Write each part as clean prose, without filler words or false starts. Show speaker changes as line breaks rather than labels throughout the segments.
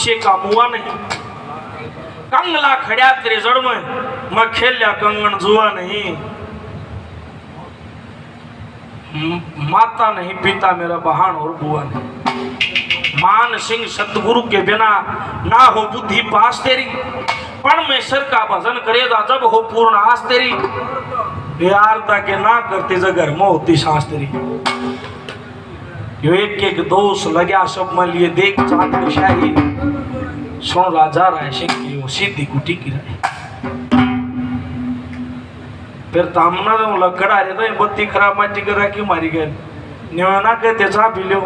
किसे का मुआ नहीं। कंगला खड़ा तेरे जड़ में मैं खेलिया कंगन जुआ नहीं। माता नहीं पिता मेरा बहान और बुआ नहीं। मान सिंह सतगुरु के बिना ना हो बुद्धि पास तेरी। परमेश्वर का भजन करेगा जब हो पूर्ण आस तेरी। यारता के ना करते जगर में होती सांस तेरी। यो एक एक दोष लग्या सब में लिए देख चांद की शाही। सुन राजा राय सिंह की वो सीधी कुटी की राय। फिर तामना तो लकड़ा रहे तो बत्ती खराब माटी करा क्यों मारी गए निवाना कहते चा पी लो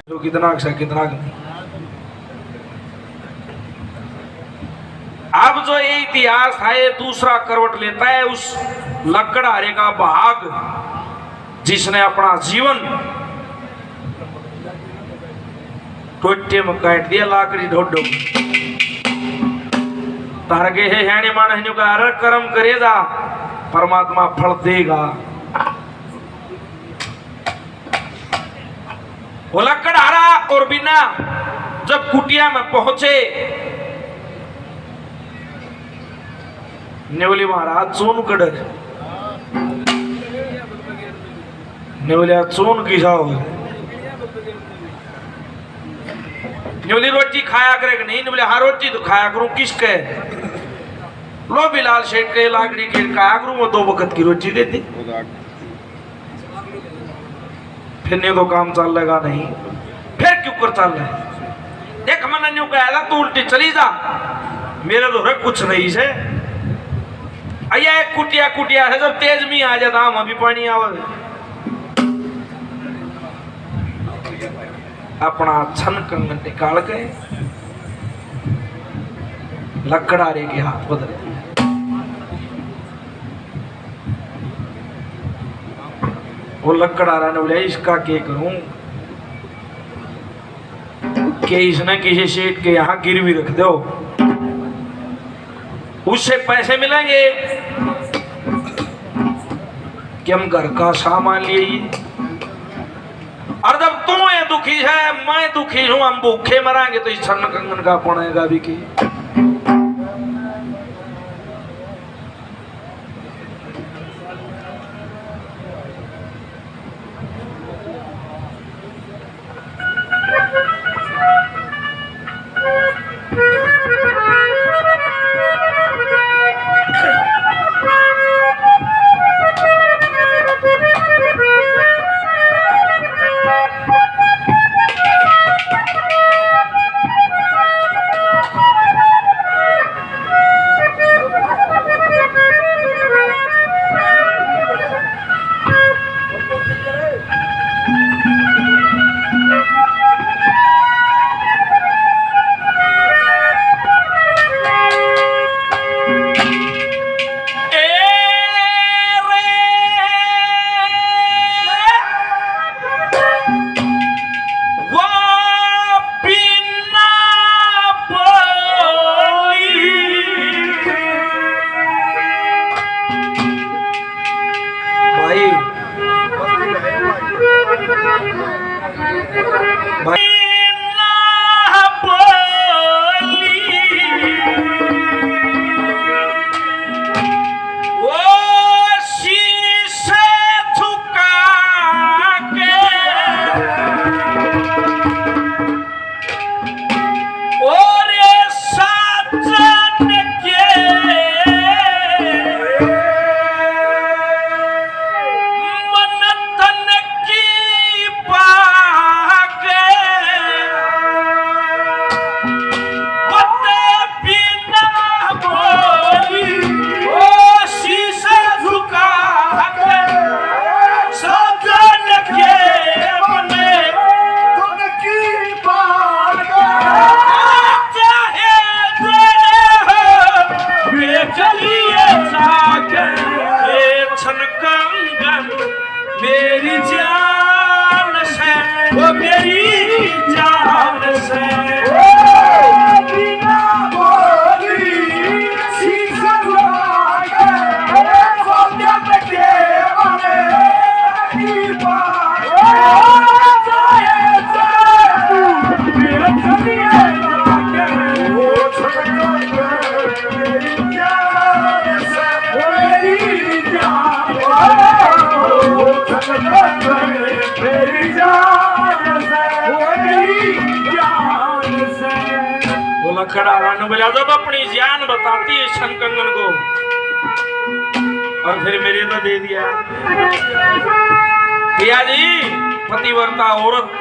जो कितना कितना नहीं। अब जो ये इतिहास है दूसरा करवट लेता है उस लकड़हारे का भाग जिसने अपना जीवन टोटे में काट दिया लाकड़ी ढोडो तारगे है यानी मानस का हर कर्म करेगा परमात्मा फल देगा। वो लकड़हारा और बिना जब कुटिया में पहुंचे नेवली महाराज चून कड़ नेवलिया चून की जाओ नेवली रोटी खाया करे नहीं नेवली हाँ रोटी तो खाया करूं किसके लो बिलाल शेठ के लाकड़ी के खाया करूं वो 2 वक्त की रोटी देती। फिर नहीं तो काम चल लगा नहीं फिर क्यों कर चल रहा देख मैंने न्यू कहा तू उल्टी चली जा मेरे तो रख कुछ नहीं से अया एक कुटिया कुटिया है जब तेज में आ जाता हम अभी पानी आवे अपना छन कंगन निकाल गए लकड़हारे के हाथ बदल दिए। वो लकड़हारा ने बोला इसका क्या करूं कि इसने किसी सेठ के यहाँ गिरवी रख दो उससे पैसे मिलेंगे कि हम घर का सामान लिए और जब तुम ये दुखी है मैं दुखी हूं हम भूखे मरांगे तो इस छन्न कंगन का पड़ेगा भी की। मखड़ा रन बजा जब अपनी जान बताती है छन कंगन को और फिर मेरे तो दे दिया भैया जी पतिव्रता औरत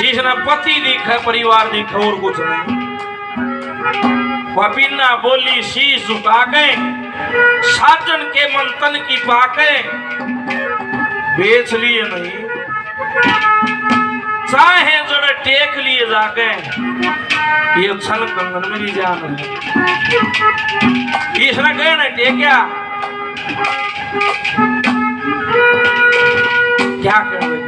जिसने पति दिखा परिवार दिखा और कुछ नहीं वह बिना बोली शीश झुका के साजन के मंथन की पाके बेच लिए नहीं चाहे जरा टेक लिए जाके ये छन कंगन मेरी जान है इसने कहे ना टेक्या क्या कहने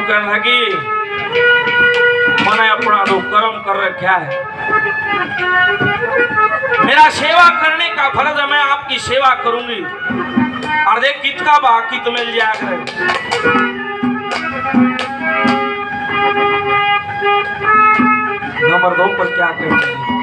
लगी लगी मैंने अपना जो कर्म कर रखा है मेरा सेवा करने का फर्ज है मैं आपकी सेवा करूंगी और देख कितना बाकी तुम्हें मिल जाया करे नंबर 2 पर क्या कहते हैं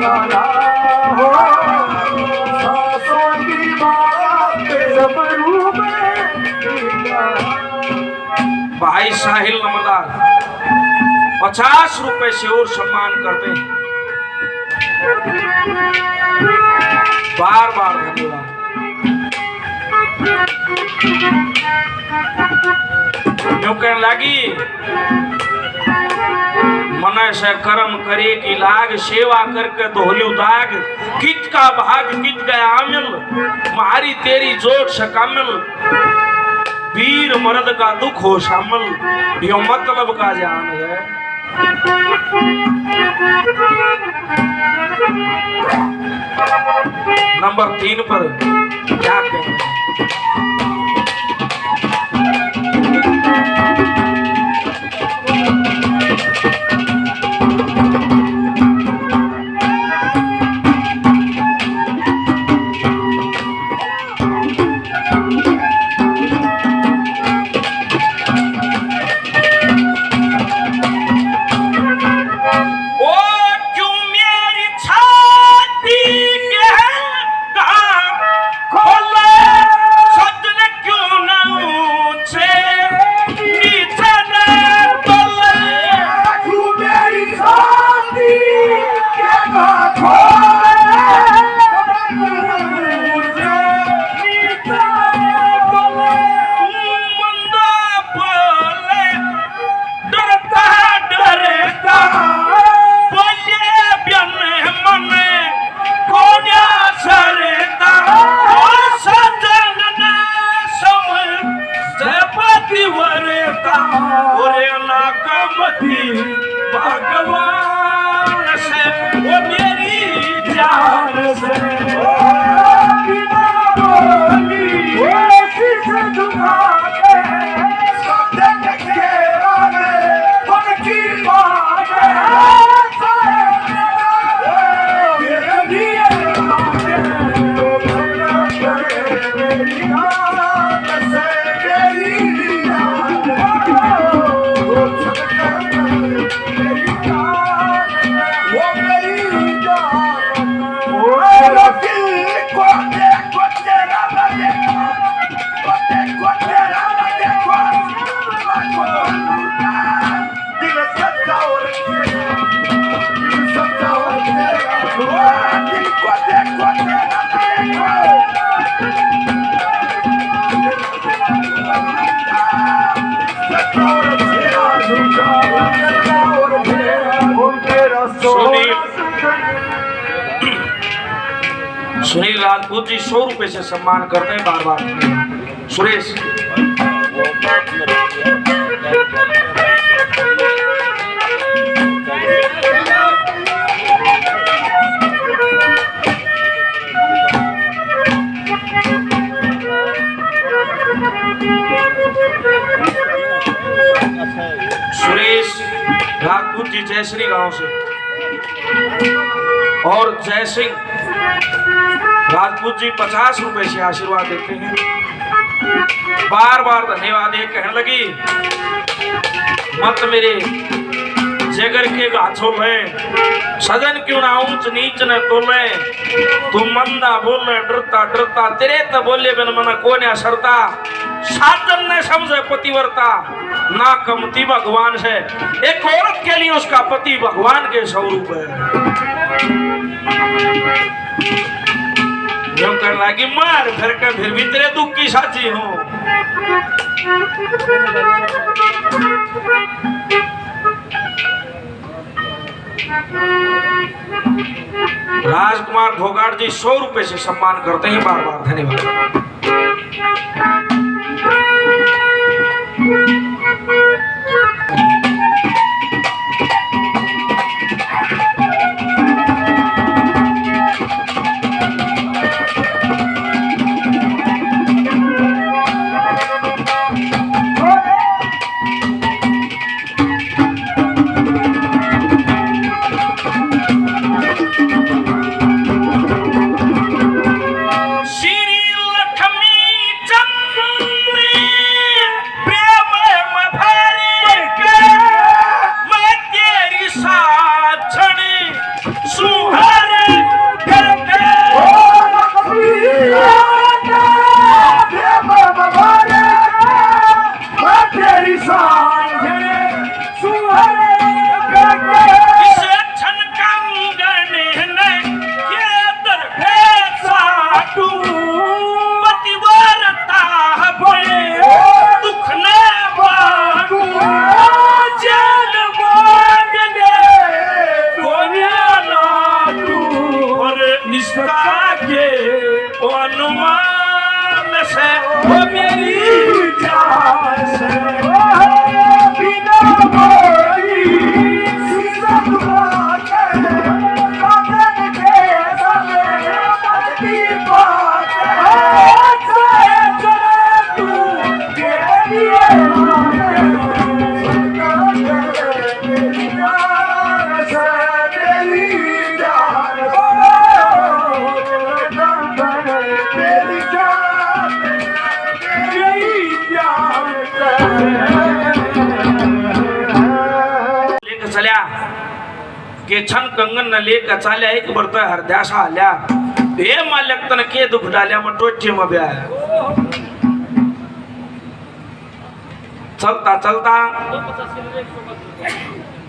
निराला हो, सांसों की बात सब रूप
भाई साहिल नमदार 50 रुपए से और सम्मान करते हैं। बार बार धन्यवाद। यूं कहने लगी मन से कर्म करे की लाग, सेवा करके दोहली दाग, कित का भाग कित गया आमिल, मारी तेरी जोड़ से कामिल, वीर मर्द का दुख हो शामिल, यो मतलब का जान है। नंबर 3 पर क्या कहते हैं? भगवान से वो मेरी जान से बिना बोली से दुआ के सब के आने मन की बात सुनील राजपूत जी 100 रुपए से सम्मान करते हैं। बार बार सुरेश सुरेश राजपूत जी जयश्री गांव से और जय सिंह राजपूत जी 50 रुपए से आशीर्वाद देते हैं। बार बार धन्यवाद। ये कहने लगी मत मेरे जगर के गाछों में सजन क्यों ना ऊंच नीच न तोले, तू मंदा बोले डरता डरता, तेरे तो बोले बिन मन को न सरता, साजन ने समझे पतिव्रता ना कमती भगवान से। एक औरत के लिए उसका पति भगवान के स्वरूप है। जो कर लगी मार फिर भी तेरे दुख की साथी हूँ। राजकुमार घोगाट जी 100 रुपए से सम्मान करते हैं। बार बार धन्यवाद। श्री लक्ष्मी चंद्र उसका के वो अनुमान से वो मेरी
जान से बिना मोरी सीधा तुम्हारे बदन के समय बदती बात है तू के लिए मेरी जान से मेरी जान मेरी जान
लेकर चल्या के छन कंगन न लेकर चाल्या एक बरत हरद्यासा आल्या हे मालक तन के दुख डाल्या मग टोची मग चलता चलता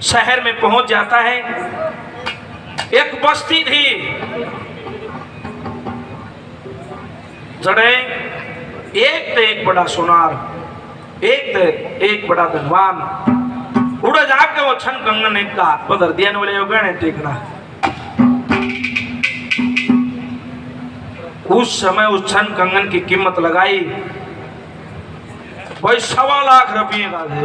शहर में पहुंच जाता है। एक बस्ती थी जड़े एक तो एक बड़ा सोनार एक तो एक बड़ा धनवान उड़ा जाके वो छन कंगन एक का हाथ पधर दिया बोले यो गहने टेकना। उस समय उस छन कंगन की कीमत लगाई भाई 1.25 लाख रुपये का थे।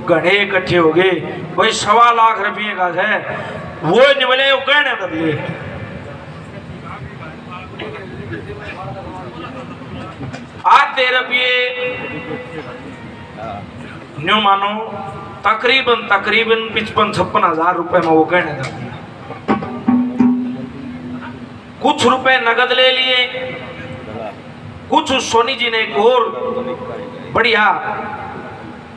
गढ़े इकट्ठे हो गए भाई 1.25 लाख रुपये का है वो नहीं बोले वो गहने कर लिए। आधे रुपये न्यू मानो तकरीबन 55-56 हजार रुपए में वो गहने कर लिए। कुछ रुपए नगद ले लिए, कुछ सोनी जी ने एक और बढ़िया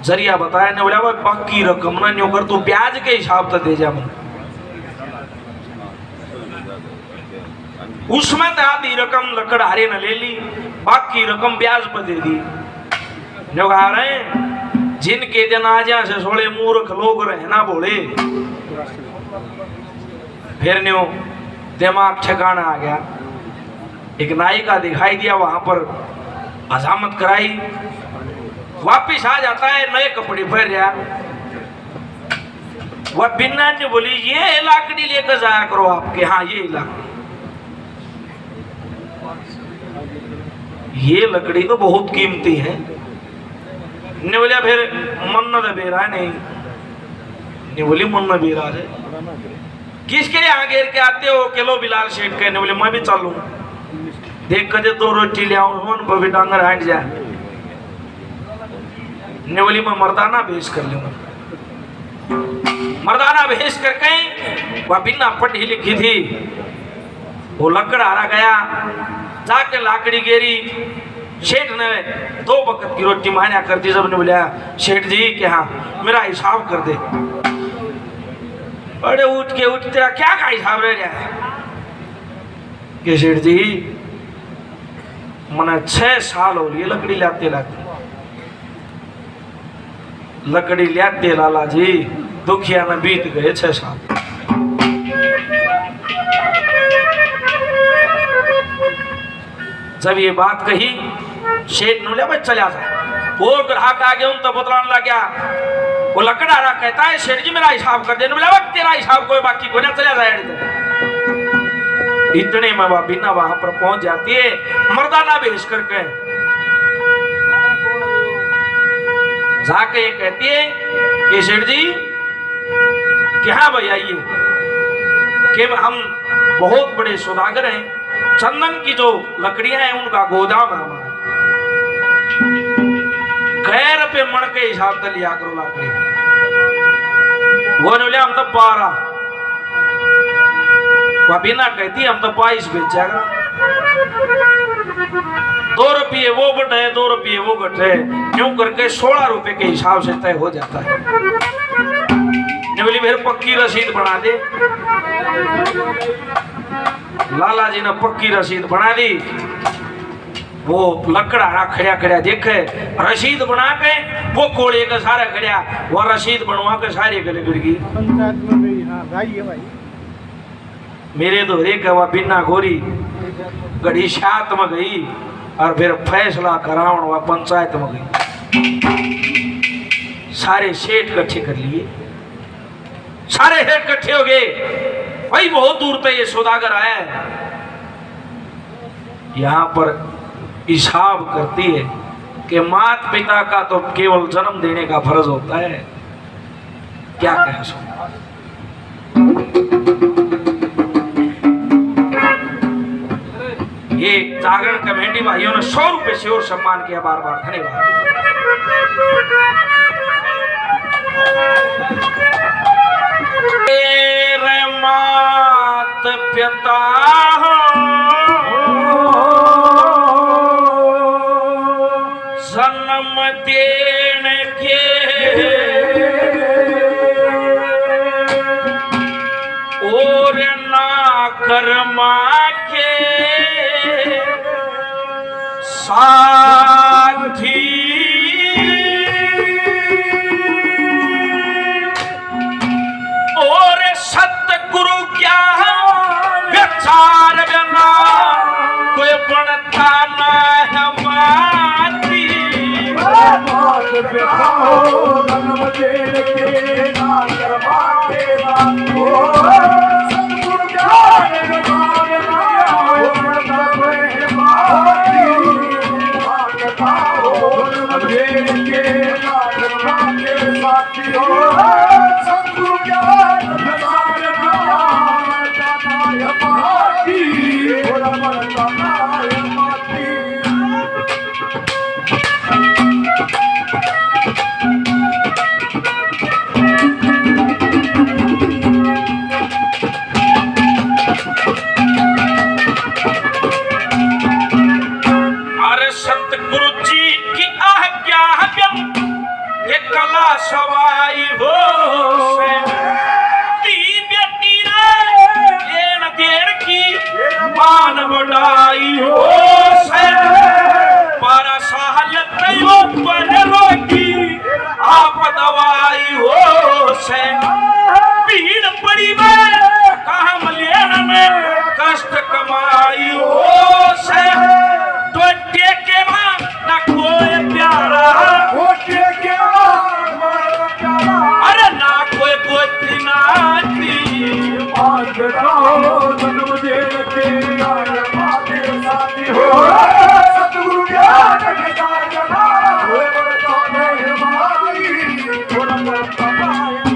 जरिया बताया ने बोला बाकी रकम ना न्यू कर तू ब्याज के हिसाब से दे जा मन। उसमें तो आधी रकम लकड़ हारे न ले ली, बाकी रकम ब्याज पर दे दी। जो कहा रहे जिनके दिन आ जा से सोले मूर्ख लोग रहे ना बोले। फिर न्यू दिमाग ठिकाना आ गया। एक नायिका दिखाई दिया वहां पर हजामत कराई, वापिस आ जाता है नए कपड़े पहन रहा। वह बिन्ना ने बोली ये लाकड़ी लेकर जाया करो आपके। हाँ ये लाकड़ी, ये लकड़ी तो बहुत कीमती है। ने बोलिया फिर मन्नत बेरा नहीं, ने बोली मन्नत बेरा है किसके यहाँ घेर के आते हो किलो बिलाल शेठ के। ने बोले मैं भी चलूं देख कर 2 रोटी ले आऊं पर भी डांगर हट जाए। ने बोली मैं मर्दाना भेज कर लूंगा। मर्दाना भेज करके वह बिना पढ़ी लिखी थी वो लकड़ हारा गया, जाके लाकड़ी गेरी। सेठ ने 2 वक्त की रोटी मान्या कर दी। सबने बोला सेठ जी कि हाँ मेरा हिसाब कर दे। अरे उठ तेरा क्या का हिसाब रह गया है कि सेठ जी मैंने 6 साल हो लिए लकड़ी लाते लाते। लकड़ी लाते लाला जी दुखिया में बीत गए 6 साल। जब ये बात कही शेठ ने बोला चला जा। वो ग्राहक आ गया उन तो बतलाने लग गया। वो लकड़ आ रहा कहता है सेठ जी मेरा हिसाब कर दे। बोला तेरा हिसाब कोई बाकी को ना चला जाए। इतने में वह बिना वहां पर पहुंच जाती है मर्दाना भेज करके। जाके ये कहती है कि सेठ जी कि हाँ भाई आइए कि हम बहुत बड़े सौदागर हैं, चंदन की जो लकड़ियां हैं उनका गोदाम है हमारा। गैर पे मण के हिसाब से लिया करो लकड़ी। वो ने बोले हम तो 12। वह बिना कहती हम तो 22 बेच जाएगा। 2 रुपये वो बढ़े 2 रुपये वो घटे क्यों करके 16 रुपए के हिसाब से तय हो जाता है। ने बोली फिर पक्की रसीद बना दे। लाला जी ने पक्की रसीद बना दी। वो लकड़ा खड़िया खड़िया देखे रसीद बना के वो कोड़े का सारा खड़िया वो रसीद बनवा के सारे गले गिर गई। मेरे दोहरे का वह बिना गोरी गढ़ी शात में गई और फिर फैसला करावन वह पंचायत में गई। सारे सेठ इकट्ठे कर लिए। सारे है इकट्ठे हो गए। भाई बहुत दूर पे ये सौदागर आया है, यहां पर हिसाब करती है कि माता पिता का तो केवल जन्म देने का फर्ज होता है। क्या कहें सो ये जागरण कमेटी भाइयों ने 100 रुपए से और सम्मान किया, बार बार धन्यवाद। तेरे मात पिता जन्म देने के और ना कर्मा के साथी और सतगुरु क्या विचार बिना कोई बनता ना है माती।
जन्म देने के ना कर्मा के सतगुरु ज्ञान विचार बिना कोई बनता जन्म देने के ना कर्मा के साथी हो। सतगुरु ज्ञान विचार बिना माती बनता माती।
सतगुरु जी की आज्ञा ये कला सवाई हो बेटी लेन देन की मान बढ़ाई हो पारा साल पर रोकी आप दवाई हो भीड़ पड़ी में काम लेने में कष्ट कमाई हो अरे ना कोई गोती नाती
जन्म देने के माते साथी हो। सतगुरु ज्ञान विचार बिना कोई बनता नहीं माती बनता माती।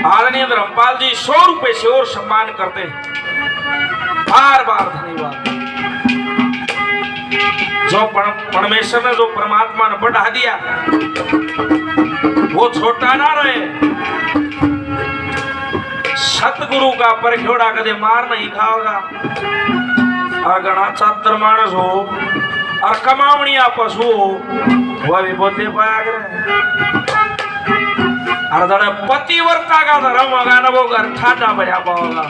आदरणीय धर्मपाल जी 100 रुपए से और सम्मान करते हैं, बार बार धन्यवाद। जो परमेश्वर ने जो परमात्मा ने बढ़ा दिया वो छोटा ना रहे। सतगुरु का परखोड़ा कदे मार नहीं खाओगा। और घना चातर मानस हो और कमावणिया पशु हो वह भी बोलते पाया करे। और जरा पतिव्रता का धर्म होगा ना वो घर ठाटा बजा पाओगा।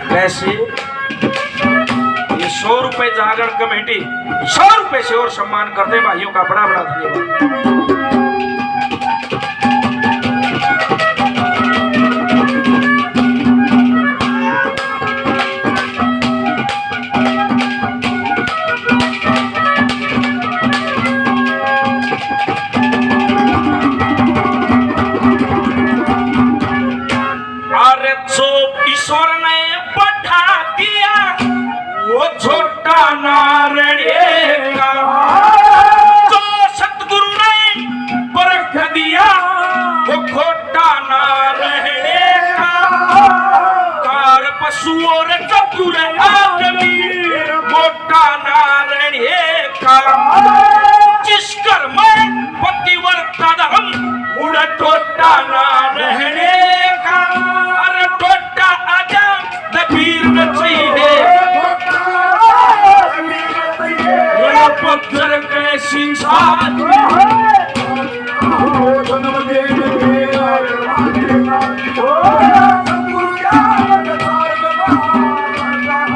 कैसे ये 100 रुपए जागरण कमेटी 100 रुपए से और सम्मान करते भाइयों का बड़ा बड़ा धन्यवाद। ईश्वर ने बढ़ा दिया वो छोटा ना रहेगा। जो सतगुरु ने परख दिया वो खोटा ना रहेगा। कार पशु और चतुर आदमी मोटा ना रहेगा। जिस घर में पतिव्रता धर्म उड़ा टोटा ना रहेगा। अरे टोटा आजा तबीर में चाहिए पत्थर के सिंसार
जन्म देने के सतगुरु ज्ञान विचार बिना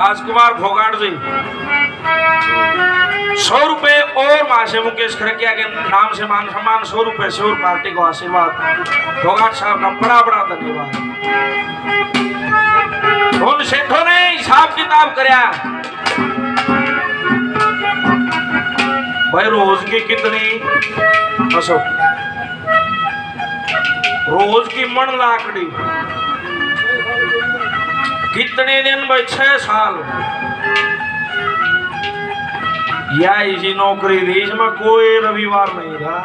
राजकुमार फोगाट जी 100 रुपए और माशे मुकेश खड़किया के नाम से मान सम्मान 100 रुपए से और पार्टी को आशीर्वाद फोगाट साहब का बड़ा बड़ा धन्यवाद। उन सेठों ने हिसाब किताब करया भाई रोज की कितनी हसो रोज की मन लाकड़ी कितने दिन भाई 6 साल या इसी नौकरी थी इसमें कोई रविवार नहीं था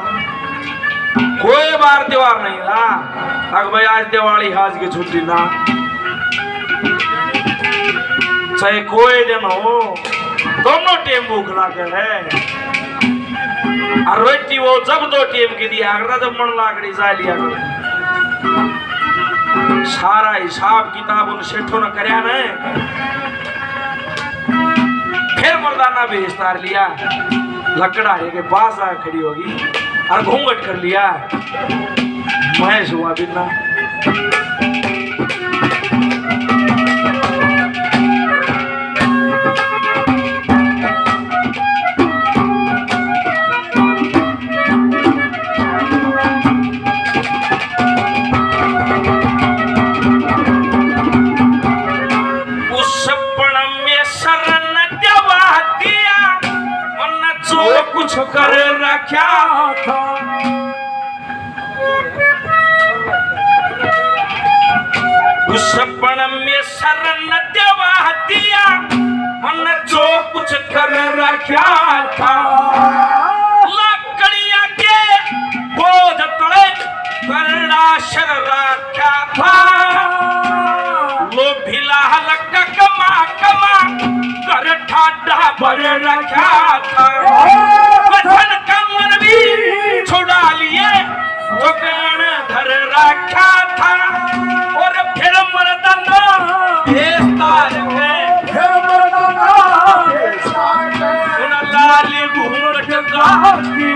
कोई बार त्योहार नहीं था। अगर भाई आज दिवाली आज की छुट्टी ना चाहे कोई दिन हो दोनों टेम भूख लगे है और रोटी वो जब 2 टेम की दिया अगर जब मन लाकड़ी जा लिया करती सारा हिसाब किताब उन सेठों ने करया ने फिर मर्दाना भी विस्तार लिया लकड़ा के पास आ खड़ी होगी और घूंघट कर लिया महेश हुआ बिना कुछ कर रखा था उस सपन में शरण देवा दिया मन जो कुछ कर रखा था लकड़ियां के बोझ तले करड़ा शर रखा था लो भिला लक कमा कमा कर ठाडा भर रखा था वतन का मन भी छुड़ा लिए तो कण धर रखा था और फिर मर्दाना भेजता है उन लाल घूंघट गाती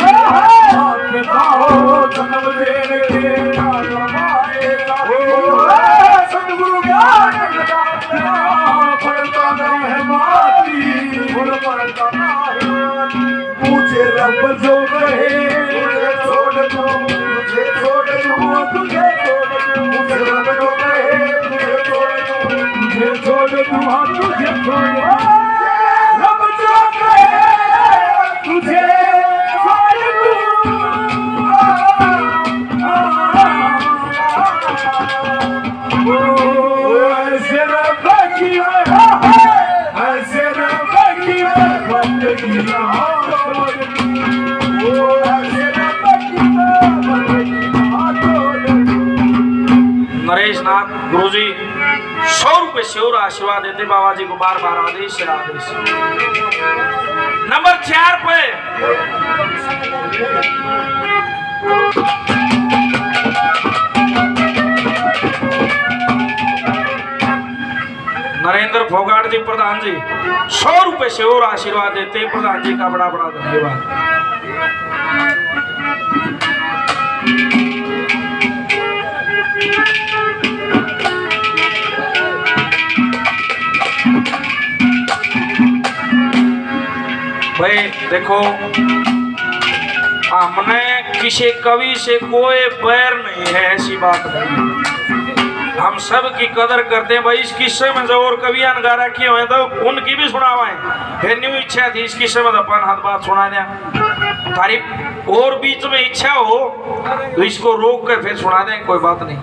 जन्म देने के सतगुरु ज्ञान पढ़ता नहीं है माती मुझे रब जो कहे तुझे छोड़ दूं तुझे छोड़ दूं तुझे छोड़ दूं मुझे रब जो कहे तुझे छोड़ दूं तुझे छोड़ दूं हाँ तुझे छोड़ दूं रब जो कहे तुझे छोड़ दूं ऐसे रब की ऐसे रब की बंदगी ना
नरेश नाथ गुरुजी 100 रुपए से और आशीर्वाद देते बाबा जी को बार बार आदेश से आदेश। नंबर 4 पे नरेंद्र फोगाट जी प्रधान जी 100 रुपए से और आशीर्वाद देते प्रधान जी का बड़ा बड़ा धन्यवाद। भाई देखो हमने किसी कवि से कोई बैर नहीं है ऐसी बात नहीं हम सब की कदर करते हैं भाई। इस किस्से में जो और कवियां गा रखी हुए तो उनकी भी सुनावाएं फिर न्यू इच्छा थी इस किस्से में अपन हाथ बात सुना दिया तारीफ और बीच में इच्छा हो तो इसको रोक कर फिर सुना दें कोई बात नहीं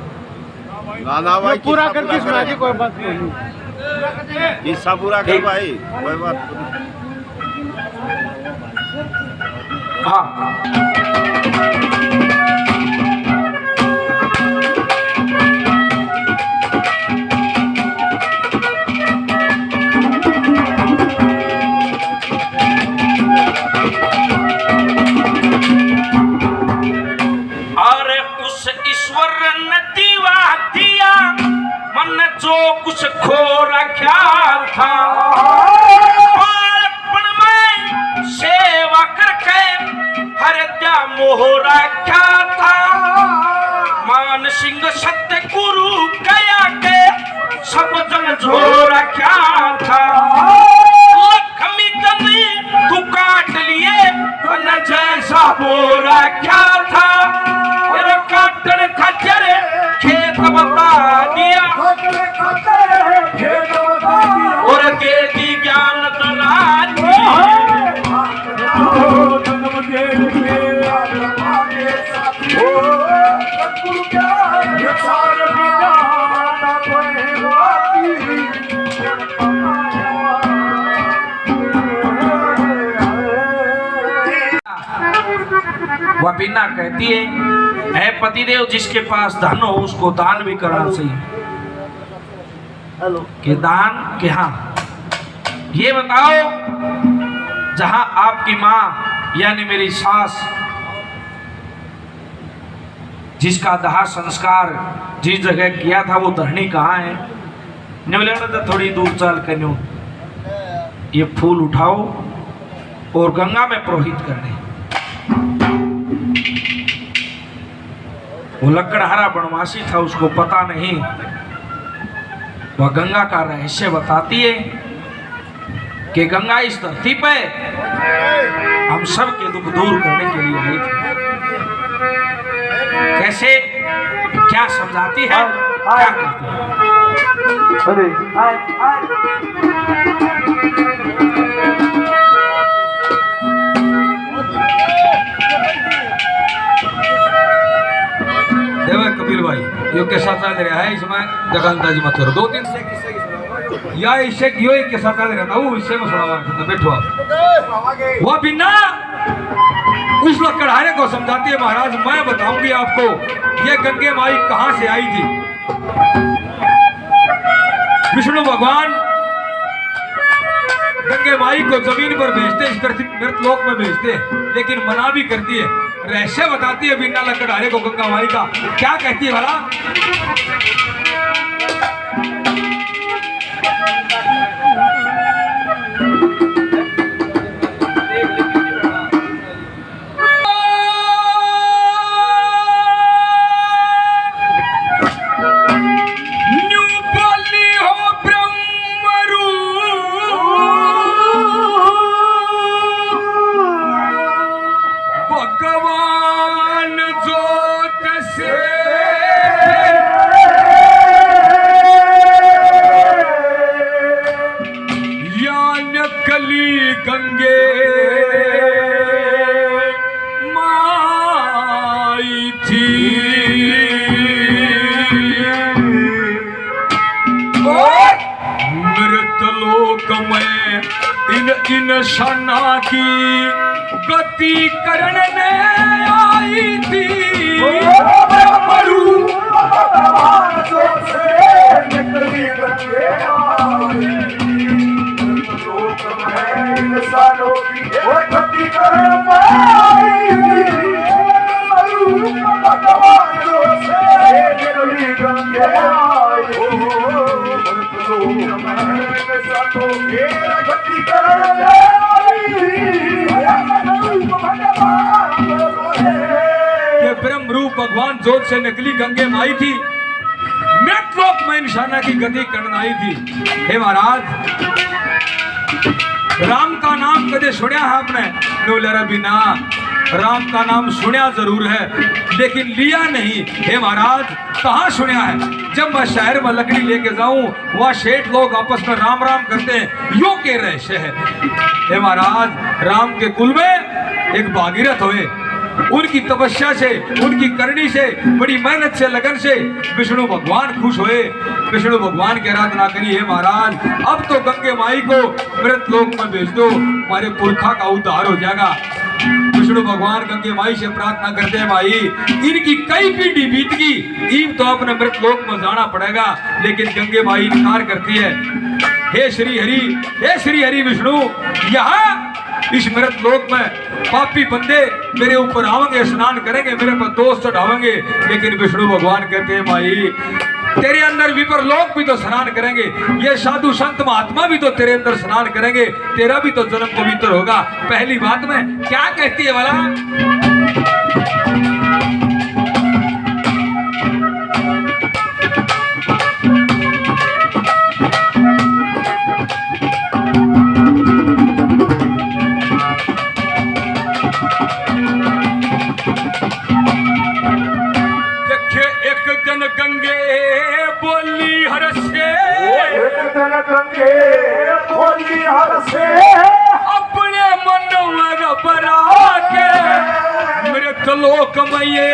गाना भाई
पूरा करके सुना दे कोई बात नहीं
किस्सा पूरा कर भाई कोई बात
हाँ और उस ईश्वर ने दीवा दिया उस खो रखा था। बालपन में सेवा करके हत्या मोह रखा था। मान सिंह सत्य गुरु गया के सब जन झो रखा था। लक्ष्मी कमी तू काट लिए न जैसा हो रखा था। तेरे काटन खच्चर खेत बता दिया और दे दी ज्ञान दलाली। वह बिना कहती है पतिदेव जिसके पास धन हो उसको दान भी करना चाहिए। कि दान कि हाँ ये बताओ जहां आपकी माँ यानी मेरी सास जिसका दाह संस्कार जिस जगह किया था वो धरणी कहाँ है? तो थोड़ी दूर चल कर ये फूल उठाओ और गंगा में प्रोहित करने। वो लकड़हारा बनवासी था, उसको पता नहीं। वह गंगा का रहस्य बताती है कि गंगा इस धरती पे हम सब के दुख दूर करने के लिए आई थी। कैसे क्या समझाती है क्या कहती
देवा कपिल भाई यो के साथ चल रहा है इसमें जगंताजी मत करो। 2-3 या इससे यो एक के साथ चल रहा था वो इससे में सुनावा बैठो आप। वो बिना उस लकड़हारे को समझाती है महाराज मैं बताऊंगी आपको ये गंगे माई कहां से आई थी। विष्णु भगवान गंगे माई को जमीन पर भेजते इस पृथ्वी मृतलोक में भेजते लेकिन मना भी करती है। रहस्य बताती है बिना लकड़हारे को गंगा माई का। क्या कहती है भला? इन शाना की गति करने आई थी। ब्रह्म रूप भगवान जोत से निकली गंगे माई थी। मृतलोक में इंसाना की गति करने आई थी। हे महाराज राम का नाम कदे सुनिया है आपने? नोलरा बिना राम का नाम सुनिया जरूर है लेकिन लिया नहीं। हे महाराज कहाँ सुनिया है? जब मैं शहर में लकड़ी लेके जाऊं वह सेठ लोग आपस में राम राम करते हैं यो के रहस्य है। हे महाराज राम के कुल में एक भागीरथ हुए, उनकी तपस्या से उनकी करनी से बड़ी मेहनत से लगन से विष्णु भगवान खुश हुए। विष्णु भगवान की आराधना करी। हे महाराज अब तो गंगे माई को मृत लोक में भेज दो, हमारे पुरखा का उद्धार हो जाएगा। विष्णु भगवान गंगे माई से प्रार्थना करते हैं माई इनकी कई पीढ़ी बीत गई, ईब तो अपने मृत लोक में जाना पड़ेगा। लेकिन गंगे माई इनकार करती है। हे श्री हरि विष्णु यहाँ इस मृत लोक में पापी बंदे मेरे ऊपर आवेंगे, स्नान करेंगे, मेरे पर दोष चढ़ावेंगे। लेकिन विष्णु भगवान कहते हैं माई तेरे अंदर विप्रलोक भी तो स्नान करेंगे, ये साधु संत महात्मा भी तो तेरे अंदर स्नान करेंगे, तेरा भी तो जन्म पवित्र होगा। पहली बात में क्या कहती है वाला, गंगे बोली हर से,
गंगे बोली हर से,
अपने मन में घबरा के मृत लोक में ये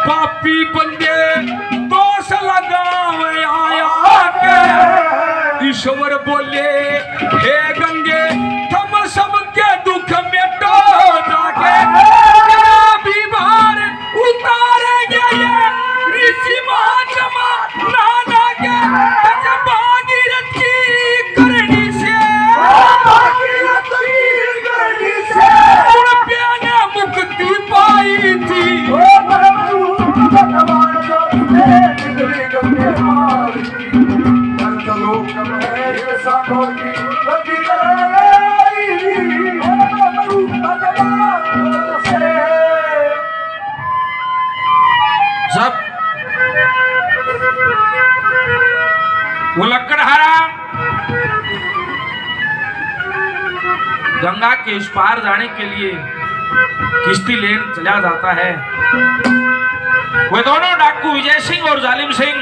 पापी बंदे दोष लगावे आया के। ईश्वर बोले हे गंगे तुम सबके दुख मिटो जाके, तेरा भी भार उतारेंगे ये ऋषि महात्मा नाना के। भागीरथ की करनी से,
भागीरथ की करनी से
रुपया ने मुक्ति पाई थी।
भगवान जो निकली गंगे मारी, लोक में साधो की गति भगवान से।
जब वो लकड़हारा गंगा के उस पार जाने के लिए किश्ती लेन चला जाता है, वे दोनों डाकू विजय सिंह और जालिम सिंह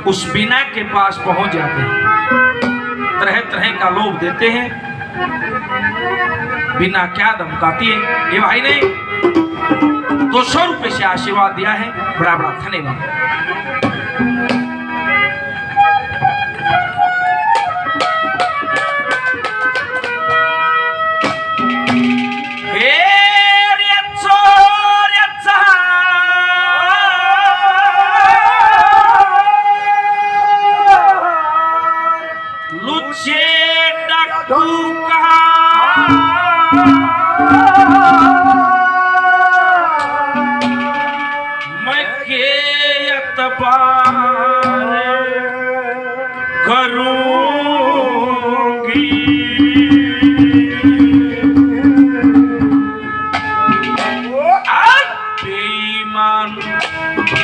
उस बीना के पास पहुंच जाते हैं। तरह तरह का लोभ देते हैं। बिना क्या धमकाती है, ये भाई ने 200 रुपए से आशीर्वाद दिया है, बड़ा बड़ा धन्यवाद।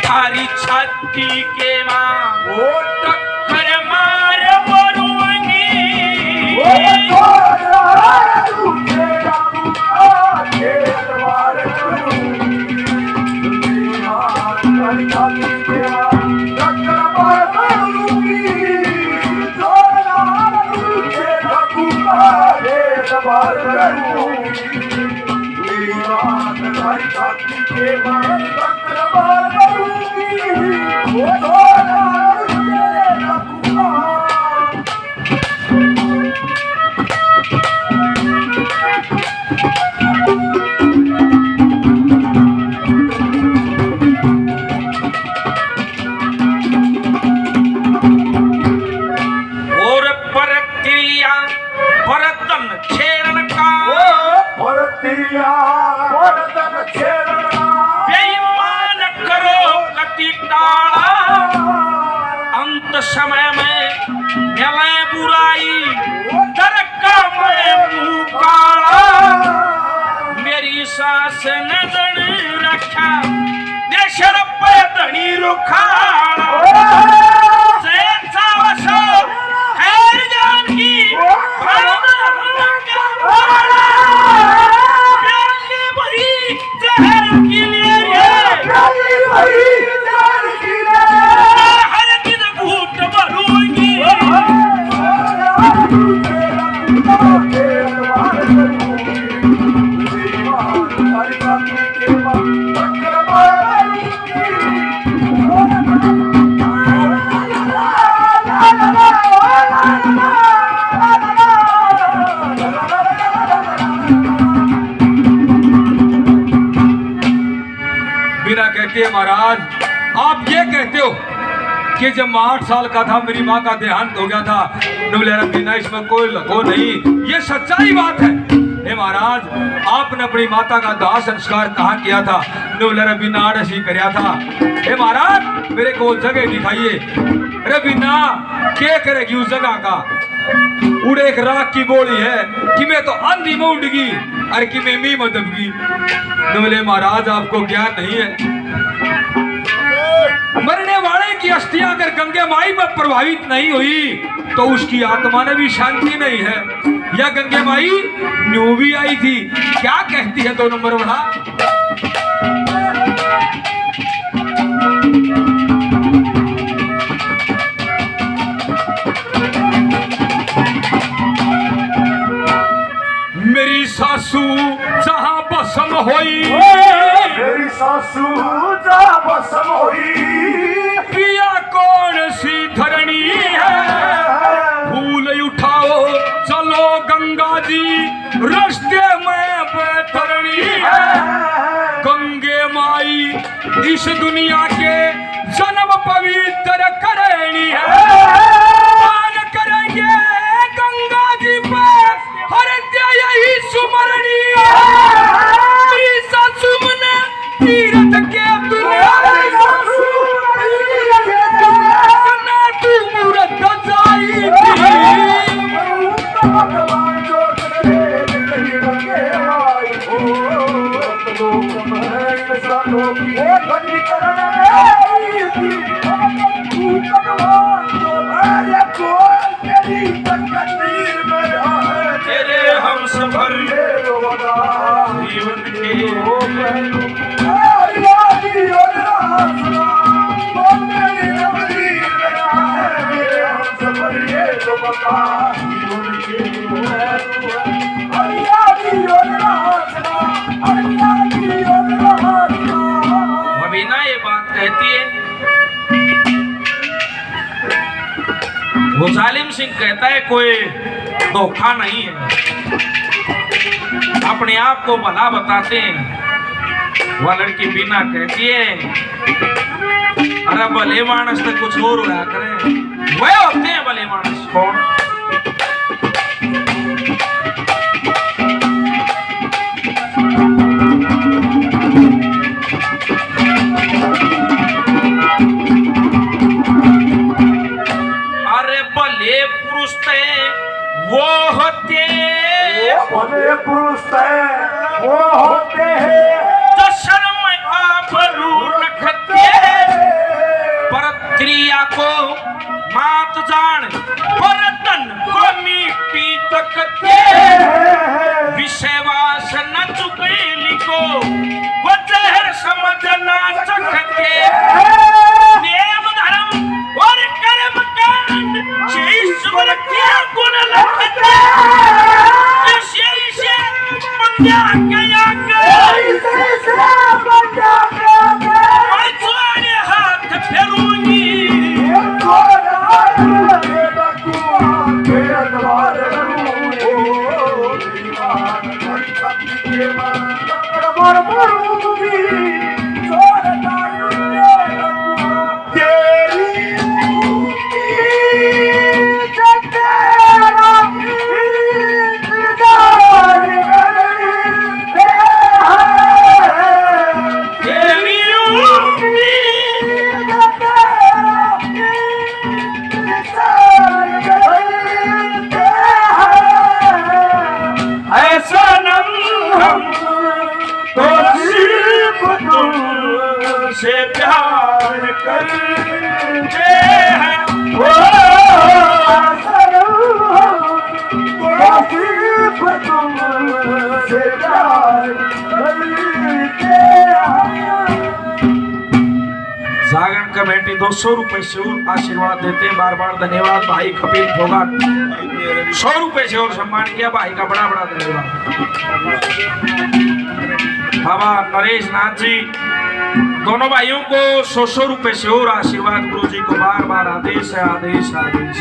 हरी छाती के मां वो टक्कर मार मरूंगी, बेईमान करो कति टाला, अंत समय में मिले बुराई तरका में मुंह काला। मेरी सास नजर रखा देशर पे धनी रुखाड़ा,
महाराज आप ये कहते हो कि जब मैं 8 साल का था मेरी माँ का देहांत हो गया था, इसमें कोई लको नहीं, ये सच्चाई बात है। हे महाराज आपने अपनी माता का दाह संस्कार कहाँ किया था? नोले रबीना रसी करया था। हे महाराज मेरे को जगह दिखाइए। रबीना क्या करेगी उस जगह का? उड़े एक राख की बोली है कि मैं तो आंधी में उड़गी और कि मैं मी में दबगी। नोले महाराज आपको ज्ञान नहीं है, मरने वाले की अस्थियां अगर गंगे माई पर प्रभावित नहीं हुई तो उसकी आत्मा में भी शांति नहीं है। या गंगे माई न्यू भी आई थी, क्या कहती है 2 नंबर वाला? मेरी सासू जहां बसम होई,
मेरी सासू जा बसम होई,
पिया कौन सी धरणी है? फूल उठाओ चलो गंगा जी रास्ते में बैतरणी है। गंगे माई इस दुनिया के जन्म पवित्र करणी है। दान करेंगे गंगा जी पर हर यही सुमरणी है। मेरी सासू ने तीर्थ के
तेरे हम सफर जीवन के मबीना ये बात कहती है। वो जालिम सिंह कहता है कोई धोखा नहीं है, अपने आप को भला बताते हैं। वह लड़की बीना कहती है अरे भले मानस तो कुछ और होया करे। वह होते हैं भले मानस। कौन? अरे भले पुरुष थे वो होते,
भले पुरुष वो होते हैं
तो शर्म आबरू रखते, पर क्रिया को मात जान और तन को मिट्टी तकते। विषयवास न चुकेली को वो जहर समझ ना सकते। नेम धर्म और कर्म कांड से ईश्वर के गुण लगते। ऐसे बंदा गया मैं तुम्हारे हाथ फेरूंगी। से प्यार करते हैं जागरण कमेटी 200 रुपए से और आशीर्वाद देते हैं। बार बार धन्यवाद भाई कपिल फोगाट। 100 रुपए से और सम्मान किया भाई का बड़ा बड़ा धन्यवाद। बाबा नरेश नाथ जी दोनों भाइयों को 100 रुपए से और आशीर्वाद। गुरु जी को बार बार आदेश है, आदेश आदेश।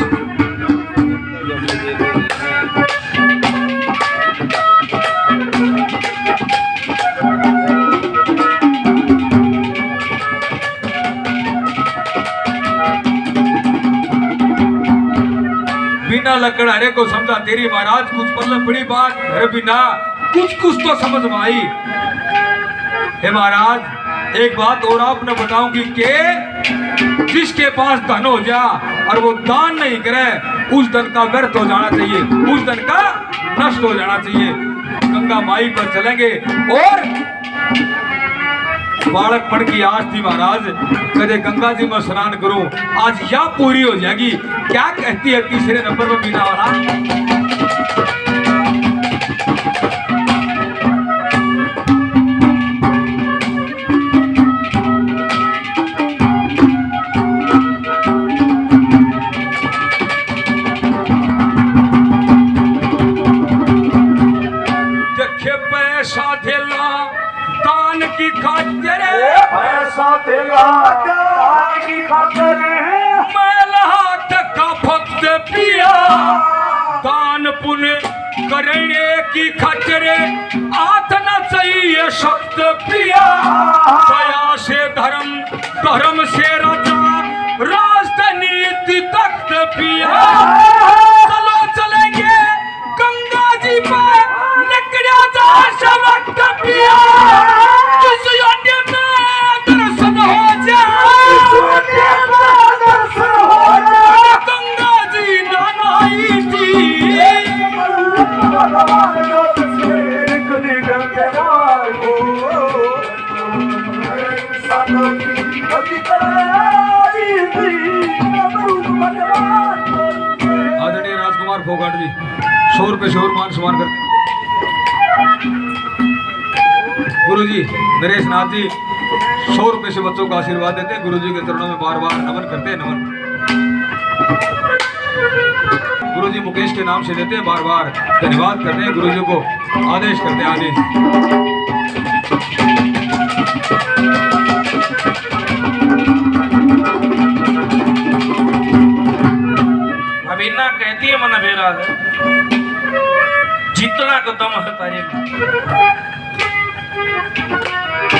बिना लकड़हारे को समझा तेरी महाराज कुछ पल्लव बड़ी बात। अरे बिना कुछ कुछ तो समझ में आई। हे महाराज, एक बात और आपने बताऊंगी कि जिसके पास धन हो जा और वो दान नहीं करे, उस धन का व्यर्थ हो जाना चाहिए, उस धन का नष्ट हो जाना चाहिए। गंगा माई पर चलेंगे और बालकपन की आस थी महाराज, कदे गंगा जी में स्नान करूं, आज या पूरी हो जाएगी। क्या कहती है तीसरे नंबर पर बीना वाला? पैसा देला दान की खातिर,
पैसा देला दान की खातिर,
मैला हाथ का भक्त पिया दान पुण्य करने की खातिर, हाथ न चाहिए शक्त पिया। दया से धर्म, धर्म से राजा, राजनीति तख्त पिया। चलो चलेंगे गंगा जी पर, निकलिया जा शवक्त पिया। इस योद्धा में दर्शन हो जाए, गंगा जी नहाई थी। आदरणीय राजकुमार फोगाट जी, शोर पे शोर मान सम्मान करते। गुरु जी नरेश नाथ जी 100 रुपए से बच्चों का आशीर्वाद देते हैं। गुरु जी के चरणों में बार बार नमन करते हैं, नमन। गुरु जी मुकेश के नाम से देते हैं, बार बार धन्यवाद करते हैं। गुरु जी को आदेश करते हैं, आदेश।
अभी ना कहती है मन भेरा है, जितना कदम है तारे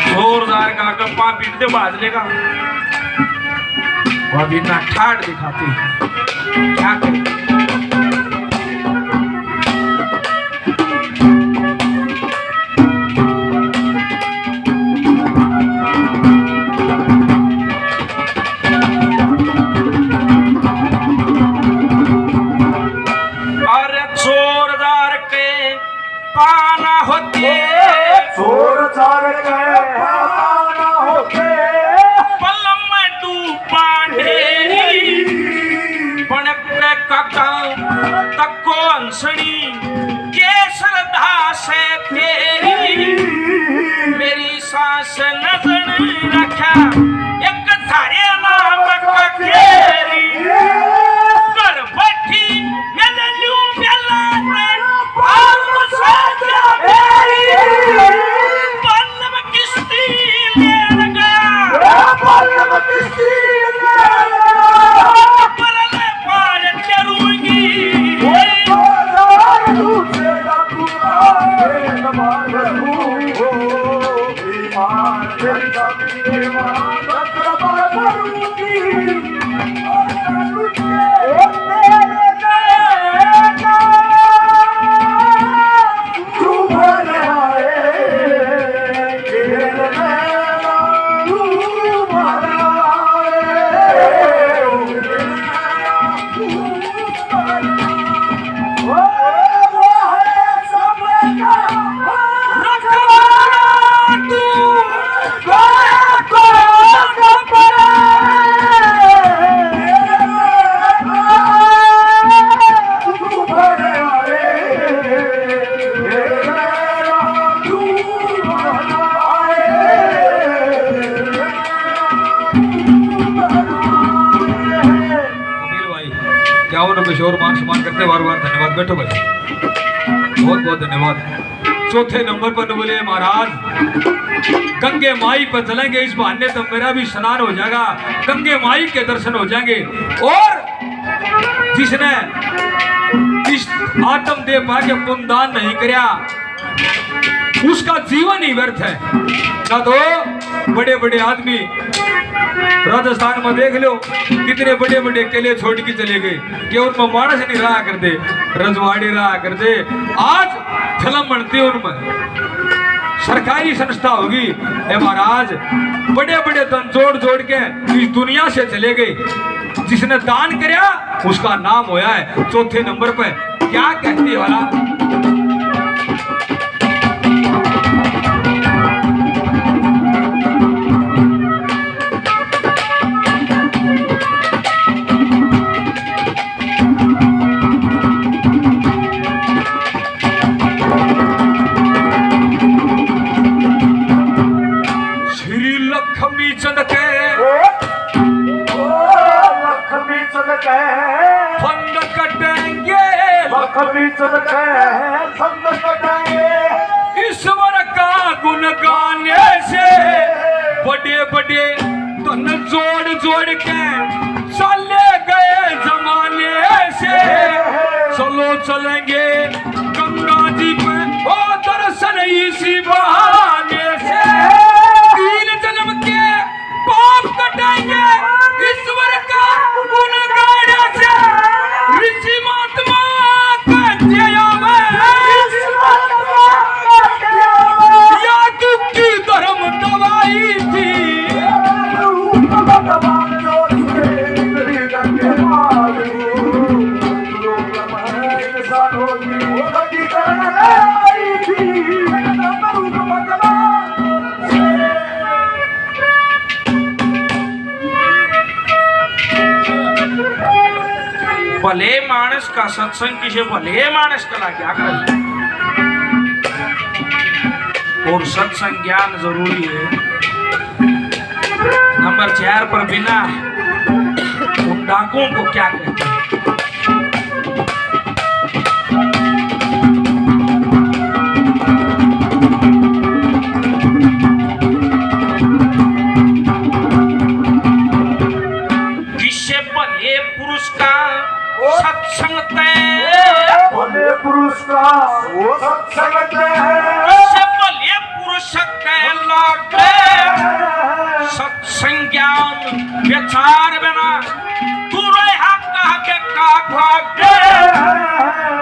जोरदार का गप्पा पीट दे बाजले का, वो अभी ना ठाट दिखाती है। क्या कहती पाना होते,
चोर चार के पाना होते,
पलम में डूबा ढेरी, बनक के काका तको अंसनी, केसर दासे तेरी, मेरी सांस नजर रखा एक थारे नाम का खेरी, कर बैठी मेले लू मेला
किशोर मान सम्मान करते, बार बार धन्यवाद। बैठो भाई, बहुत बहुत धन्यवाद। चौथे नंबर पर बोले महाराज, गंगे माई पर चलेंगे, इस बहाने तो मेरा भी स्नान हो जाएगा, गंगे माई के दर्शन हो जाएंगे। और जिसने इस आत्म देह पाके पुण्यदान नहीं किया, उसका जीवन ही व्यर्थ है। ना तो बड़े बड़े आदमी राजस्थान में देख लो, कितने बड़े बड़े किले छोड़ के चले गए कि उनमें मानस नहीं रहा करते, रजवाड़ी रहा करते। आज फिल्म बनती है उनमें सरकारी संस्था होगी। ए महाराज बड़े बड़े धन जोड़ जोड़ के इस दुनिया से चले गए। जिसने दान किया उसका नाम होया है चौथे नंबर पे। क्या कहती है वाला ईश्वर का गुण गाने से बड़े बड़े धन जोड़ जोड़ के चले गए जमाने से। चलो चलेंगे गंगा जी पे ओ दर्शन इसी बहाने से। 3 जन्म के पाप कटाएंगे ईश्वर का गुण गाने से। ऋषि महात्मा धर्म दवाई थी।
भले मानस का सत्संग किसे भले मानस कला क्या कर। और सत्संग ज्ञान जरूरी है। नंबर 4 पर बिना उन डाकुओं को क्या कहते हैं। किसे भले पुरुष का सत्संग
भले पुरुष का वो सत्संग है।
सत्संग ज्ञान विचार बिना तू रहा कहा के का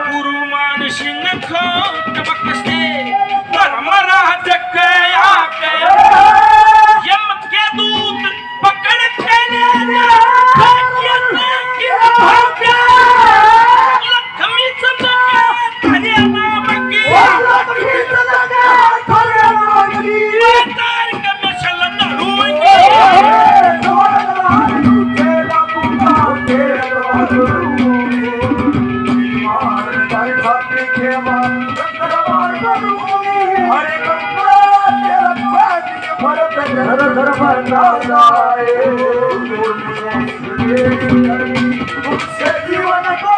गुरु मान सिंह को बकसे धर्म राज के आके यम के दूत पकड़ के ले जा। लक्ष्मी चंद्र हरे नाम की
जीवन को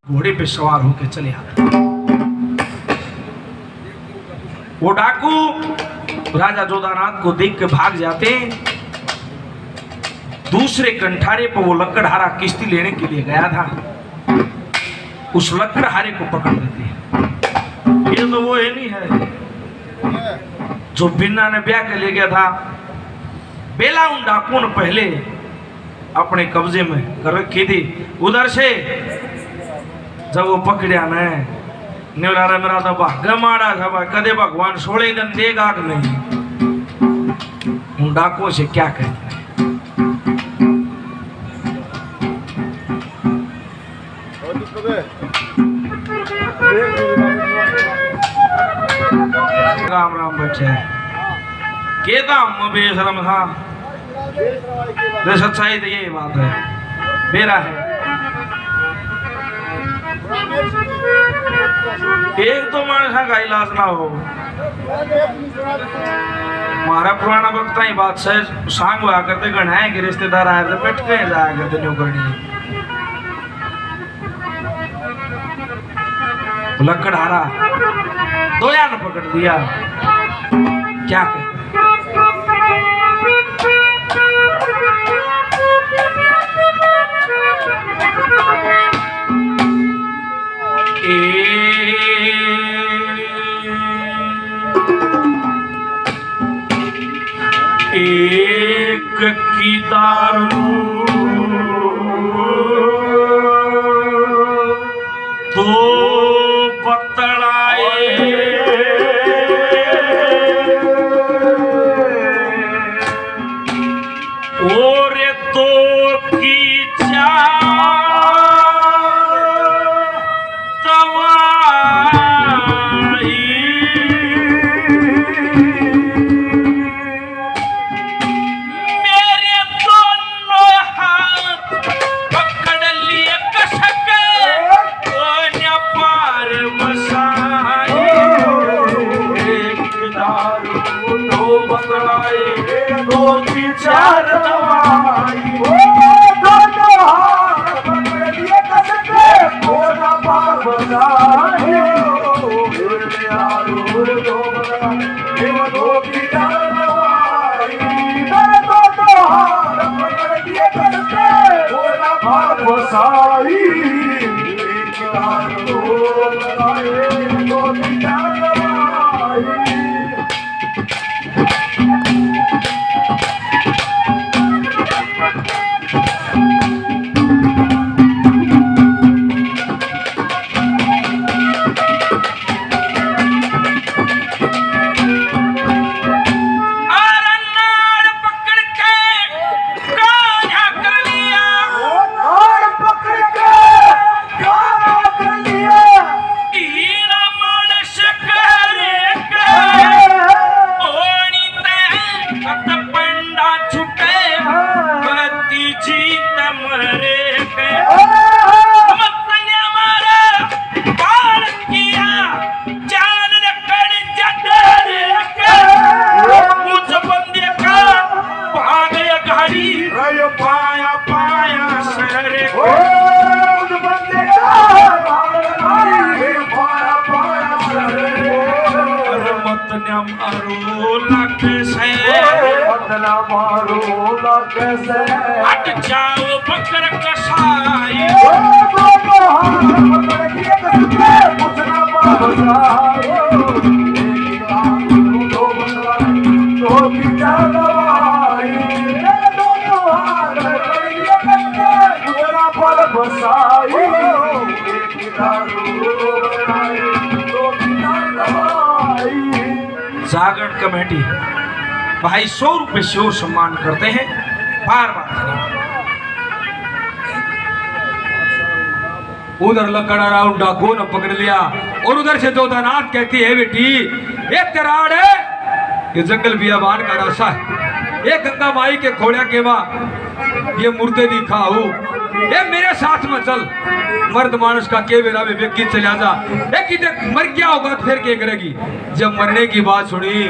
घोड़े पे सवार होके चले आते। वो डाकू राजा जोधानाथ को देख के भाग जाते। दूसरे कंठारे पर वो लकड़हारा किश्ती लेने के लिए गया था। उस लकड़हारे को पकड़ लेते। ये तो वो है नहीं है जो बिन्ना ने ब्याह के ले गया था। बेला उन डाकुओं ने पहले अपने कब्जे में कर रखी थी। उधर से जब वो पकड़िया ने निवरा मेरा तो भाग्य माड़ा था भाई, कदे भगवान 16 दिन देगा कि नहीं। उन डाकुओं से क्या कहते हैं। राम राम बच्चे केदा बेशरम था। सच्चाई तो यही बात है, मेरा है। एक तो मानसा का इलाज ना हो। हमारा पुराना वक्त ही बात से सांग हुआ करते गणाए के रिश्तेदार आए थे बैठ के जाया करते न्यू करनी लकड़हारा दोया ने पकड़ दिया। क्या कहते हट जाओ बकर कसाई जागरण कमेटी भाई 100 रुपए से वो सम्मान करते हैं बार बार।
उधर लकड़ा राउंड डाकू ने पकड़ लिया और उधर से जोधानाथ कहती है बेटी ये तराड़ है, ये जंगल बियाबान का रास्ता है, ये गंगा माई के खोड़ा के माँ ये मुर्दे दिखाऊ, ये मेरे साथ में चल। मर्द मानुष का के बेरा में व्यक्ति चला जा, एक मर गया होगा तो फिर क्या करेगी। जब मरने की बात सुनी,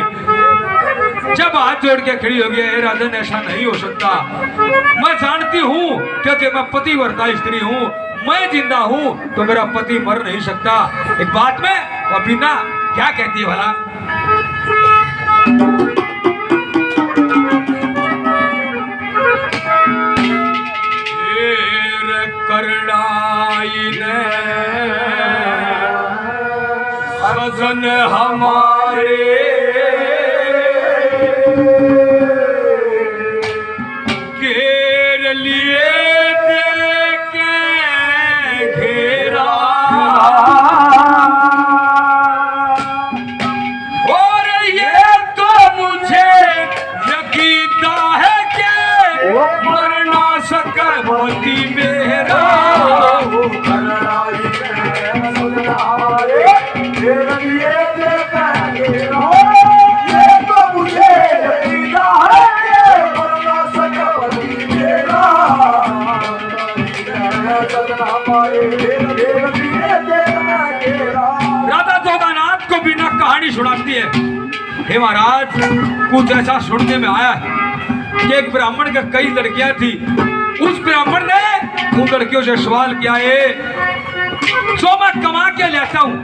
जब हाथ जोड़ के खड़ी हो गया, राजन ऐसा नहीं हो सकता, मैं जानती हूँ क्योंकि मैं पतिव्रता स्त्री हूँ, मैं जिंदा हूँ तो मेरा पति मर नहीं सकता। एक बात में अभिना क्या कहती है भला, करनाई ने सजन हमारे घेर लिए देके घेरा और ये तो मुझे यकीन है कि मर ना सके पति मेरा। राधा जोधानाथ को बिना कहानी सुनाती है, हे महाराज कुछ ऐसा सुनने में आया है कि एक ब्राह्मण का कई लड़कियां थी, उस ब्राह्मण ने उन लड़कियों से सवाल किया है जो मैं कमा के लेता हूँ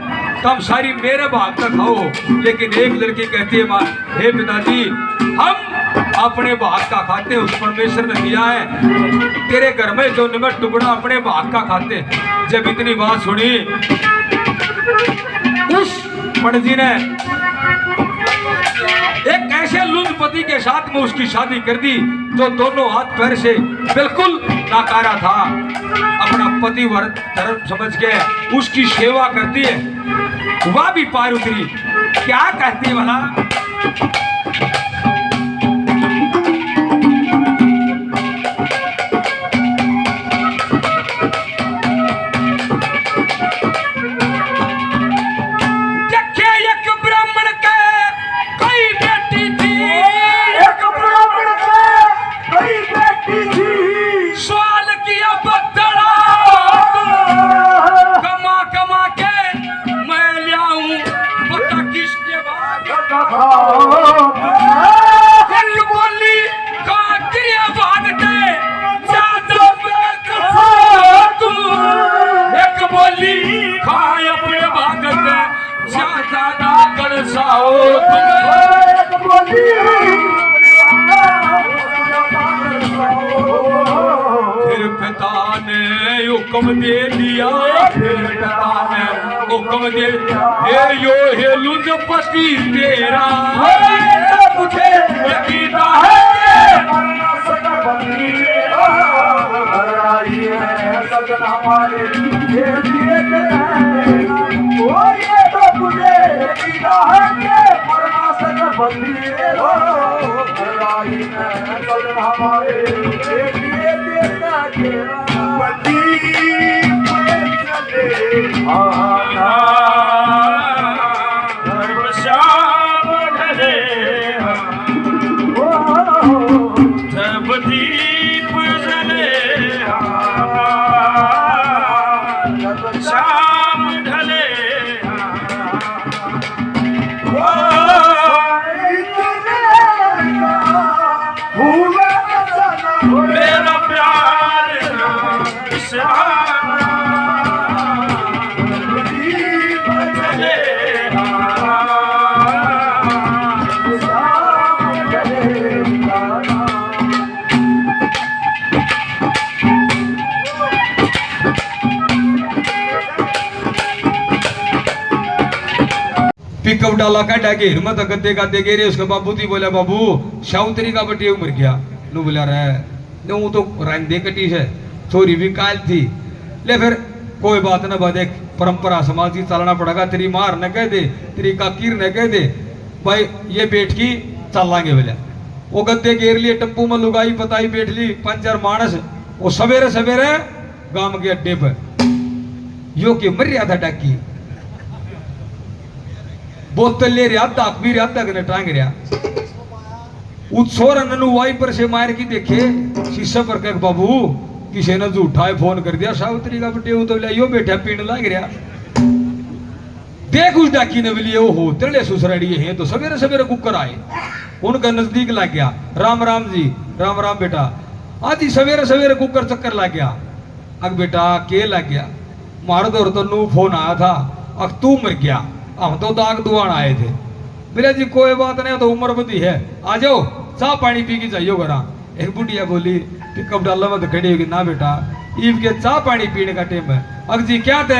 तब सारी मेरे भाग तक खाओ, लेकिन एक लड़की कहती है हे पिताजी हम अपने भाग का खाते, उस परमेश्वर ने दिया है, तेरे घर में जो निमट टुकड़ा अपने भाग का खाते। जब इतनी बात सुनी उस पंडित ने एक ऐसे लुंजपति के साथ में उसकी शादी कर दी जो दोनों हाथ पैर से बिल्कुल नाकारा था, अपना पतिव्रत धर्म समझ के उसकी सेवा करती है। वह भी पार उतरी, क्या कहती है भला, फिर पिता ने हुक्म दे दिया, फिर पिता हुक्म दे ये यो है लुंज पति तेरा
तुझे यकीन है कि मरना सका बंदी हराई है सजन हमारे ये दिए ओ ये तो तुझे यकीन है कि मरना सका बंदी हराई है सजन हमारे ये दिए बंदी चले आना
श्याम ढले जब दीप जले श्याम ढले मेरा प्यार दीप जले
पिकअप डाला काटा के हिम्मत गद्दे गाते गे रे उसका बाबू थी बोला बाबू शाउतरी का बटी मर गया नु बोला रे नु तो रंदे कटी है छोरी भी काल थी ले फिर कोई बात ना देख परंपरा समाज की चलना पड़ेगा तेरी मार न कह दे तेरी काकीर न कह दे भाई ये बैठ की चल लांगे बोला वो गद्दे घेर लिए टप्पू में लुगाई पताई बैठ ली 5-4 मानस वो सवेरे सवेरे गांव के अड्डे पर यो के मर रहा था डाकी बोतल ले रहा दाक भी रहा तक ने टांग रहा उत्सोर ननु वाई पर से मार की देखे शीशे पर कह बाबू किसी ने झूठा फोन कर दिया सावित्री का बटे तो यो बैठा पीने लग रहा देख उस डाकी ने बोलिए ओ हो तेरे सुसराड़ी है तो सवेरे सवेरे कुकर आए उनका नजदीक लग गया राम राम जी राम राम बेटा आज ही सवेरे सवेरे कुकर चक्कर लग गया अग बेटा के लग गया मारो दौर तो नू फोन आया था अग तू मर गया हम तो दाग दुआन आए थे बोले जी कोई बात नहीं तो उम्र बदी है आ जाओ चाह पानी पी के जाइयो घरा एक बुढ़िया बोली पिकअप डाला में तो खड़ी होगी ना बेटा ईब के चाह पानी पीने का टाइम है अग जी क्या थे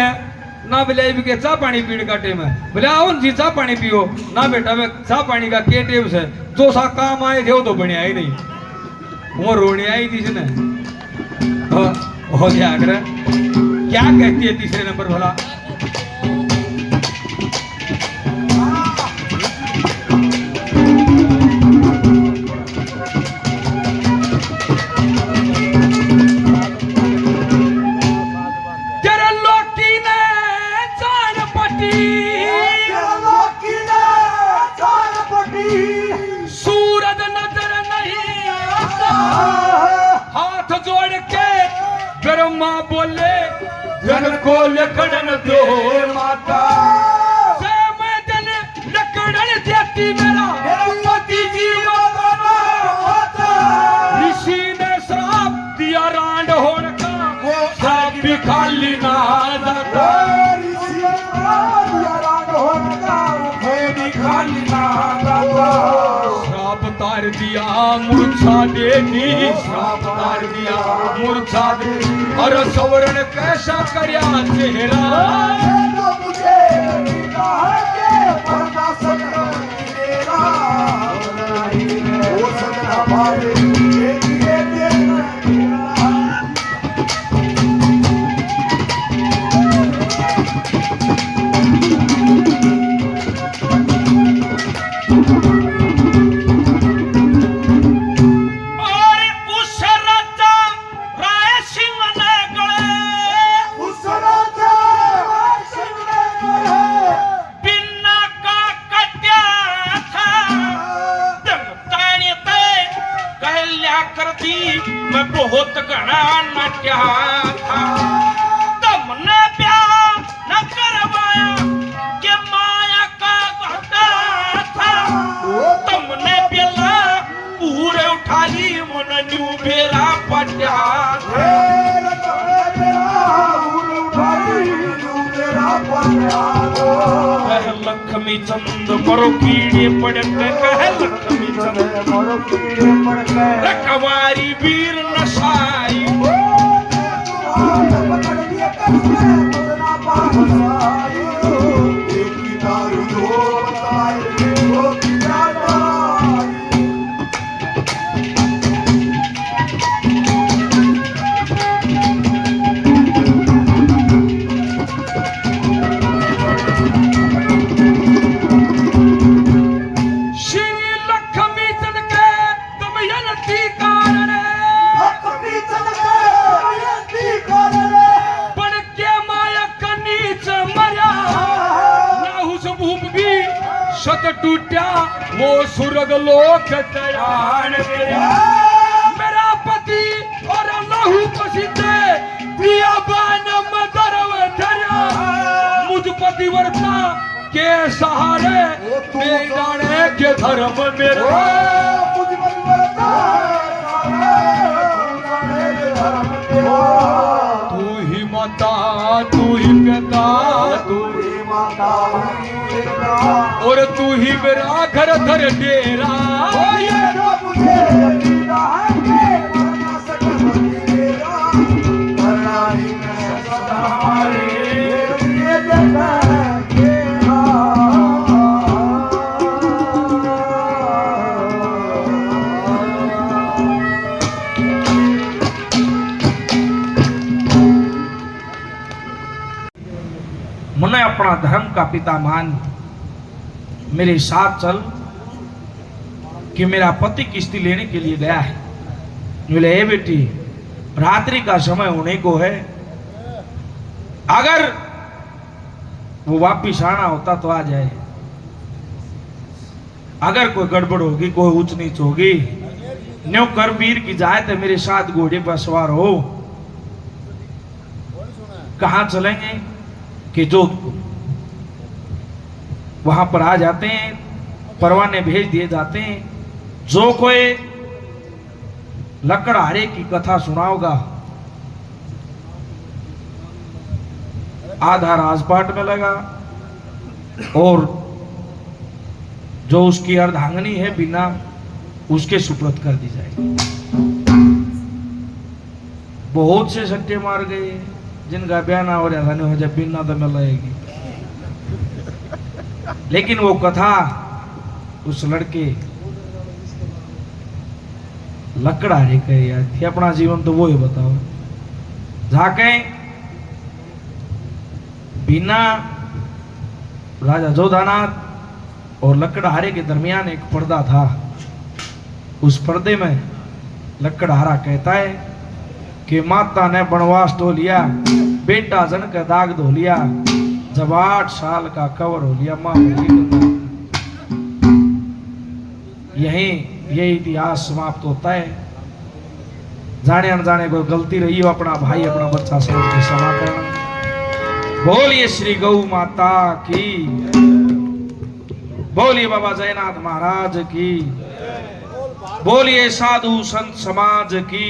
ना बोले ईब के चाह पानी पीने का टाइम है बोले आओ जी चाह पानी पियो ना बेटा मैं चाह पानी का के टेम से जो सा काम आए थे वो तो बने आई नहीं वो रोने आई थी इसने हो गया क्या कहती है तीसरे नंबर भला सूरज नजर नहीं आता हाथ जोड़ के ब्रह्मा बोले जन को लकड़न दो माता से मैं जन लकड़न देती मेरा पति जीवन होता ऋषि ने श्राप दिया रांड होने का वो श्राप भी खाली ना जाता ऋषि ने दिया रांड होने का वो भी खाली ना जाता श्राप तार दिया मूर्छा दे दी श्राप तार दिया मूर्छा दे और सवरण कैसा करया चेहरा मुझे है के परदा सकता तेरा वो सदा हमारे मैं बहुत घना नाट्या था तुमने प्यार न करवाया कि माया का घाटा था तुमने पिला पूरे उठा ली मन न्यू बेरा पट्या लक्ष्मी चंद मरो कीड़े पड़ कह लक्ष्मी चंद मरो कीड़े पड़ रखवारी वीर नशाई टूटा वो सुरग लोक दयान मेरा पति और लहू पसीने पिया बान मदरव धरा मुझ पतिव्रता के सहारे मेरे जाने के धर्म मेरा तू ही माता तू ही पिता तू ही
माता
और तू ही मेरा घर धर डेरा
ये जो मुझे दीदा है वरना सकल तेरा वरना ही मैं सदा हमारे ये जगह
मुने अपना धर्म का पिता मान मेरे साथ चल कि मेरा पति किश्ती लेने के लिए गया है। बोले ए बेटी रात्रि का समय होने को है, अगर वो वापिस आना होता तो आ जाए, अगर कोई गड़बड़ होगी कोई ऊंच नीच होगी न्यो कर वीर की जाए तो मेरे साथ घोड़े पर सवार हो। कहाँ चलेंगे कि जोधपुर, वहां पर आ जाते हैं, परवाने भेज दिए जाते हैं। जो कोई लकड़हारे की कथा सुनाओगा आधा राजपाट में लगा और जो उसकी अर्धांगनी है बिना उसके सुपुर्द कर दी जाएगी। बहुत से सट्टे मार गए जिनका बयान हो रहा था हो जब बिना तो मिलेगी, लेकिन वो कथा उस लड़के लकड़हारे के याद थी। अपना जीवन तो वो ही बताओ, जाके बिना राजा जोधानाथ और लकड़हारे के दरमियान एक पर्दा था। उस पर्दे में लकड़हारा कहता है कि माता ने वनवास धो लिया, बेटा जन का दाग धो लिया, जब 8 साल का कवर हो लिया माँ यही ये इतिहास समाप्त होता है। जाने अनजाने कोई गलती रही हो अपना भाई अपना बच्चा समझ के क्षमा करना। बोलिए श्री गौ माता की, बोलिए बाबा जयनाथ महाराज की, बोलिए साधु संत समाज की।